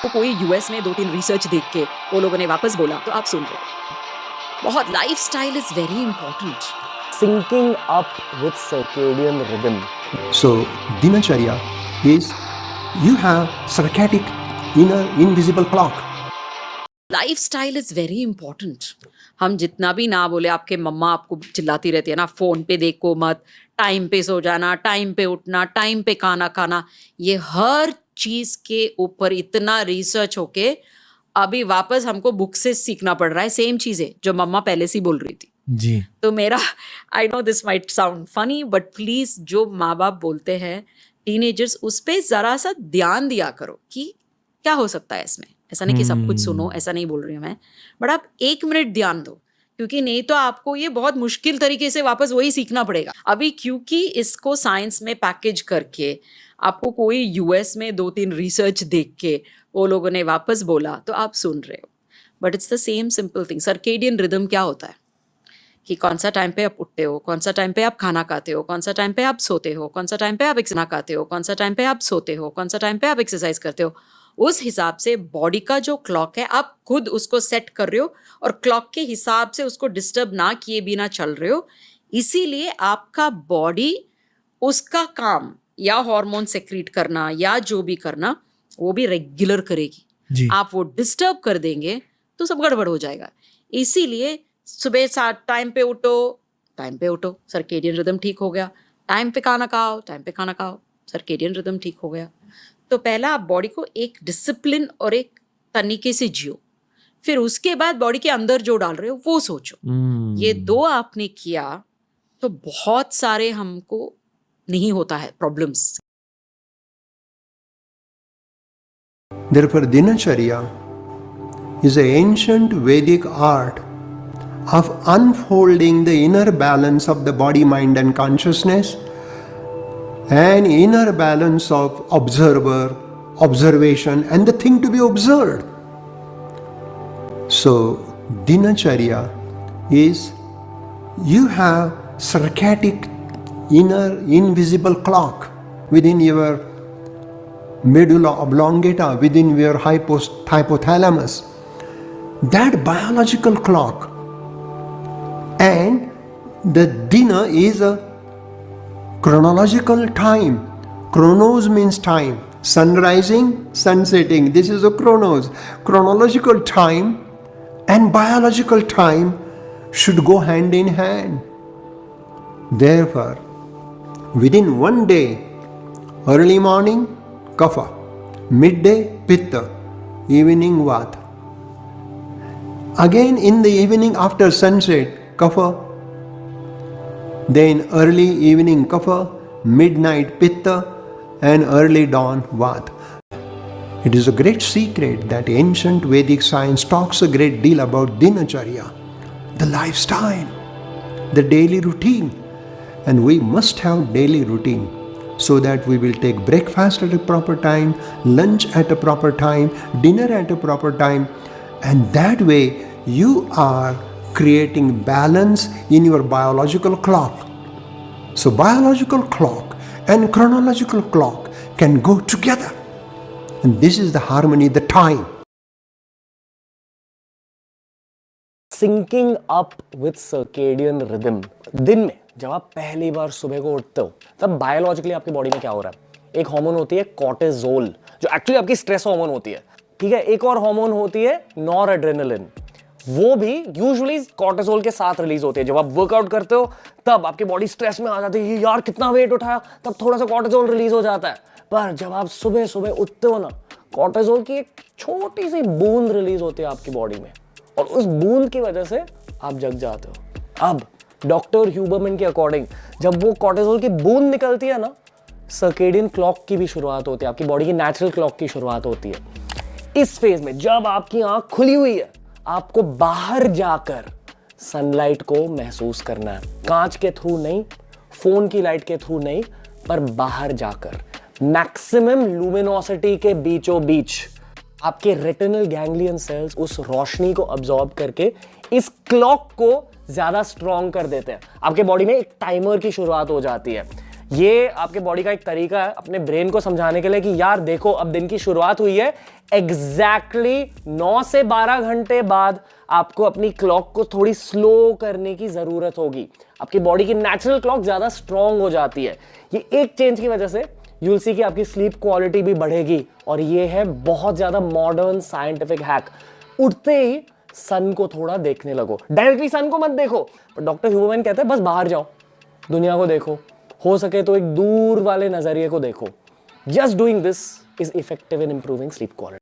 तो कोई यूएस में 2-3 रिसर्च देख के वो लोगों ने वापस बोला तो आप सुन रहे हो। बहुत lifestyle is very important. Syncing up with circadian rhythm. So, Dinacharya is you have circadian inner invisible clock. Lifestyle is very important. हम जितना भी ना बोले, आपके मम्मा आपको चिल्लाती रहती है ना, फोन पे देखो मत, टाइम पे सो जाना, टाइम पे उठना, टाइम पे खाना खाना, ये हर चीज के ऊपर इतना रिसर्च होके अभी वापस हमको बुक से सीखना पड़ रहा है सेम चीजें जो मम्मा पहले से ही बोल रही थी जी। तो मेरा I know this might sound funny but please जो माँ बाप बोलते हैं टीनेजर्स उस पर जरा सा ध्यान दिया करो कि क्या हो सकता है इसमें। ऐसा नहीं कि सब कुछ सुनो, ऐसा नहीं बोल रही हूँ मैं, बट आप 1 मिनट ध्यान दो, क्योंकि नहीं तो आपको ये बहुत मुश्किल तरीके से वापस वही सीखना पड़ेगा अभी, क्योंकि इसको साइंस में पैकेज करके आपको कोई यूएस में 2-3 रिसर्च देख के वो लोगों ने वापस बोला तो आप सुन रहे हो। But it's the same simple thing. Circadian rhythm क्या होता है कि कौन सा टाइम पे आप उठते हो, कौन सा टाइम पे आप खाना खाते हो, कौन सा टाइम पे आप सोते हो, कौन सा टाइम पे आप खाना खाते हो, कौन सा टाइम पे आप सोते हो, कौन सा टाइम पे आप एक्सरसाइज करते हो, उस हिसाब से बॉडी का जो क्लॉक है आप खुद उसको सेट कर रहे हो और क्लॉक के हिसाब से उसको डिस्टर्ब ना किए बिना चल रहे हो। इसीलिए आपका बॉडी उसका काम या हार्मोन सेक्रीट करना या जो भी करना वो भी रेगुलर करेगी जी। आप वो डिस्टर्ब कर देंगे तो सब गड़बड़ हो जाएगा। इसीलिए सुबह 7 टाइम पे उठो, सर्केडियन रिदम ठीक हो गया। टाइम पे खाना खाओ, सर्केडियन रिदम ठीक हो गया। तो पहला आप बॉडी को एक डिसिप्लिन और एक तरीके से जियो, फिर उसके बाद बॉडी के अंदर जो डाल रहे हो वो सोचो। ये 2 आपने किया तो बहुत सारे हमको नहीं होता है problems. Therefore, Dinacharya is an ancient Vedic art of unfolding the inner balance of the body, mind, and consciousness, and inner balance of observer, observation, and the thing to be observed. So, Dinacharya is you have circadian inner invisible clock within your medulla oblongata, within your hypothalamus. That biological clock, and the dina is a chronological time. Chronos means time, sun rising, sun setting. This is a chronos. Chronological time and biological time should go hand in hand. Therefore, within one day, early morning kapha, midday pitta, evening vata. Again in the evening after sunset kapha, then early evening kapha, midnight pitta, and early dawn vata. It is a great secret that ancient Vedic science talks a great deal about Dinacharya, the lifestyle, the daily routine, and we must have daily routine so that we will take breakfast at a proper time, lunch at a proper time, dinner at a proper time, and that way you are creating balance in your biological clock. So biological clock and chronological clock can go together, and this is the harmony, the time. Syncing up with circadian rhythm. दिन में जब आप पहली बार सुबह को उठते हो तब बायोलॉजिकली आपकी बॉडी में क्या हो रहा है? एक हार्मोन होती है कॉर्टिसोल, जो एक्चुअली आपकी स्ट्रेस हार्मोन होती है, ठीक है। एक और हार्मोन होती है नॉरएड्रेनालिन, वो भी यूजुअली कॉर्टिसोल के साथ रिलीज होती है। जब आप वर्कआउट करते हो तब आपकी बॉडी स्ट्रेस में आ जाती है, यार कितना वेट उठाया, तब थोड़ा सा कॉर्टिसोल रिलीज हो जाता है। पर जब आप सुबह सुबह उठते हो ना, कॉर्टिसोल की एक छोटी सी बूंद रिलीज होती है आपकी बॉडी में, और उस बूंद की वजह से आप जग जाते हो। अब डॉक्टर ह्यूबरमैन के अकॉर्डिंग जब वो कॉर्टिसोल की बूंद निकलती है ना, सर्केडियन क्लॉक की भी शुरुआत होती है, आपकी बॉडी की नेचुरल क्लॉक की शुरुआत होती है। इस फेज में जब आपकी आंख खुली हुई है, आपको बाहर जाकर सनलाइट को महसूस करना है, कांच के थ्रू नहीं, फोन की लाइट के थ्रू नहीं, पर बाहर जाकर मैक्सिमम लुमिनोसिटी के बीचों बीच आपके रेटिनल गैंग्लियन सेल्स उस रोशनी को अब्सॉर्ब करके इस क्लॉक को ज्यादा स्ट्रॉन्ग कर देते हैं। आपके बॉडी में एक टाइमर की शुरुआत हो जाती है। ये आपके बॉडी का एक तरीका है अपने ब्रेन को समझाने के लिए कि यार देखो अब दिन की शुरुआत हुई है, एग्जैक्टली 9 से 12 घंटे बाद आपको अपनी क्लॉक को थोड़ी स्लो करने की जरूरत होगी। आपकी बॉडी की नेचुरल क्लॉक ज्यादा स्ट्रांग हो जाती है। ये एक चेंज की वजह से यूल सी कि आपकी स्लीप क्वालिटी भी बढ़ेगी। और ये है बहुत ज्यादा मॉडर्न साइंटिफिक हैक। उठते ही सन को थोड़ा देखने लगो, डायरेक्टली सन को मत देखो, पर डॉक्टर ह्यूमन कहते हैं बस बाहर जाओ, दुनिया को देखो, हो सके तो एक दूर वाले नजरिए को देखो। Just doing this is effective in improving sleep quality.